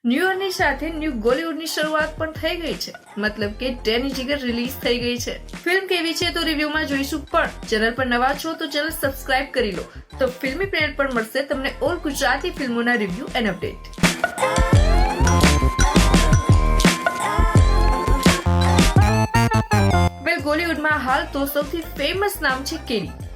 New યરની સાથે new બોલિવૂડની શરૂઆત પણ થઈ ગઈ છે. મતલબ કે ડેની જીગર રિલીઝ થઈ ગઈ છે. ફિલ્મ કેવી છે તો રિવ્યુમાં જોઈશું, પણ ચેનલ પર નવા છો તો ચેનલ સબસ્ક્રાઇબ કરી લો, તો ફિલ્મી પ્લેનેટ પર મળશે તમને ઓલ ગુજરાતી ફિલ્મોના રિવ્યુ એન્ડ અપડેટ. બોલિવૂડમાં હાલ તો સૌથી ફેમસ નામ છે કેડી.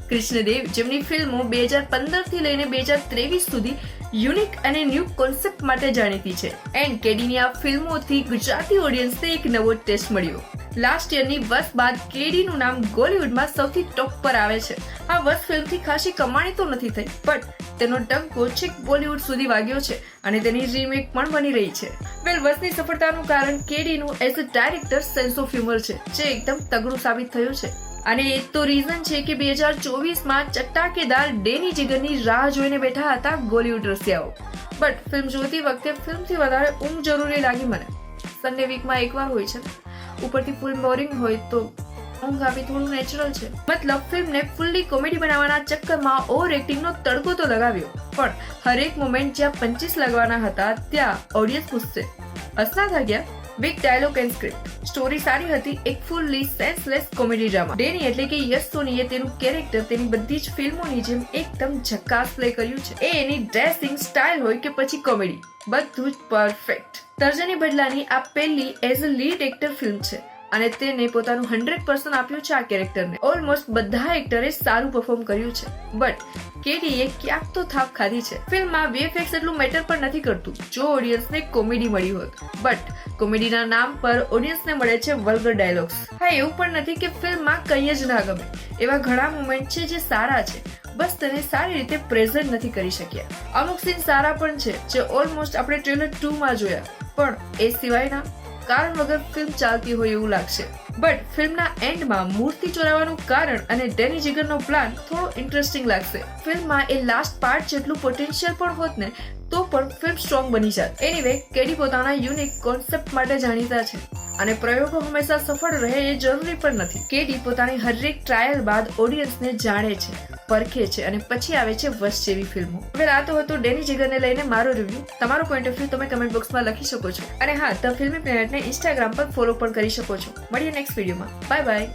કૃષ્ણદેવ, જેમની ફિલ્મો 2015 થી લઈને 2023 સુધી યુનિક અને ન્યૂ કોન્સેપ્ટ માટે જાણીતી છે. એન્ડ કેડીની આ ફિલ્મોથી ગુજરાતી ઓડિયન્સને એક નવો ટેસ્ટ મળ્યો. લાસ્ટ યરની વસ બાદ કેડીનું નામ બોલિવૂડમાં સૌથી ટોપ પર આવે છે. આ વસ ફિલ્મથી ખાસી કમાણી તો નથી થઈ, બટ તેનો ડંકો છેક બોલિવૂડ સુધી વાગ્યો છે અને તેની રીમેક પણ બની રહી છે. વસની સફળતાનું કારણ કેડીનું as a director sense of humour છે, જે એકદમ તગડું સાબિત થયું છે. અને એ તો રીઝન છે કે 2024માં ચટાકેદાર ડેની જીગરની રાહ જોઈને બેઠા હતા બોલિવૂડ રસિયાઓ. બટ ફિલ્મ જોતી વખતે ફિલ્મથી વધારે ઊંઘ જરૂરી લાગી મને. સન્ડે વીકમાં એકવાર હોય છે, ઉપરથી ફૂલ બોરિંગ હોય તો ઊંઘ આવી થોડું નેચરલ છે. મતલબ ફિલ્મને ફૂલ્લી કોમેડી બનાવવાના ચક્કરમાં ઓવર એક્ટિંગનો તડકો તો લગાવ્યો, પણ હરેક મોમેન્ટ જ્યાં પંચીસ લગવાના હતા ત્યાં ઓડિયન્સ પૂછશે હસના થઈ ગયા. Big dialogue and script. Story સારી હતી, એક ફૂલ્લી સેન્સલેસ કોમેડી ડ્રામા. ડેની એટલે કે યશ સોનીએ તેનું કેરેક્ટર તેની બધી જ ફિલ્મોની જેમ એકદમ ઝકાસ પ્લે કર્યું છે. એ એની ડ્રેસિંગ સ્ટાઇલ હોય કે પછી કોમેડી, બધું જ પરફેક્ટ. તર્જની બદલાની આ પહેલી as a lead actor film છે અને તેને પોતાનું 100% આપ્યું છે આ કેરેક્ટરને. ઓલમોસ્ટ બધા એક્ટરે સારું પરફોર્મ કર્યું છે, બટ કેડીએ ક્યાંક તો થાપ ખાધી છે. ફિલ્મમાં VFX એટલું મેટર પણ નથી કરતું જો ઓડિયન્સને કોમેડી મળી હોત, બટ કોમેડીના નામ પર ઓડિયન્સને મળે છે વલ્ગર ડાયલોગ્સ. હા, એવું પણ નથી કે ફિલ્મમાં કંઈ જ ના ગમે. એવા ઘણા મોમેન્ટ છે જે સારા છે, બસ તેને સારી રીતે પ્રેઝન્ટ નથી કરી શક્યા. અમુક સીન સારા પણ છે જે ઓલમોસ્ટ આપણે ટ્રેલર 2માં જોયા, પણ એ સિવાયના કારણ વગર ફિલ્મ ચાલતી હોય એવું લાગશે. બટ ફિલ્મના એન્ડમાં મૂર્તિ ચોરાવાનું કારણ અને ડેની જીગરનો પ્લાન થોડો ઇન્ટરેસ્ટિંગ લાગશે. ફિલ્મમાં એ લાસ્ટ પાર્ટ જેટલું પોટેન્શિયલ પણ હોત ને તો પણ ફિલ્મ સ્ટ્રોંગ બની જાત. એનીવે, કેડી પોતાના યુનિક કોન્સેપ્ટ માટે જાણીતા છે અને પ્રયોગો હંમેશા સફળ રહે એ જરૂરી પણ નથી. કેડી પોતાની હરેક ટ્રાયલ બાદ ઓડિયન્સને જાણે છે, પરખે છે અને પછી આવે છે વશ જેવી ફિલ્મો. હવે આ તો હતો ડેની જીગરને લઈને મારો રિવ્યુ. તમારો પોઈન્ટ ઓફ વ્યૂ તમે કમેન્ટ બોક્સમાં લખી શકો છો. અને હા, ધ ફિલ્મી પ્લેનેટને ઇન્સ્ટાગ્રામ પર ફોલો પણ કરી શકો છો. મળીએ નેક્સ્ટ વિડીયોમાં. Bye bye.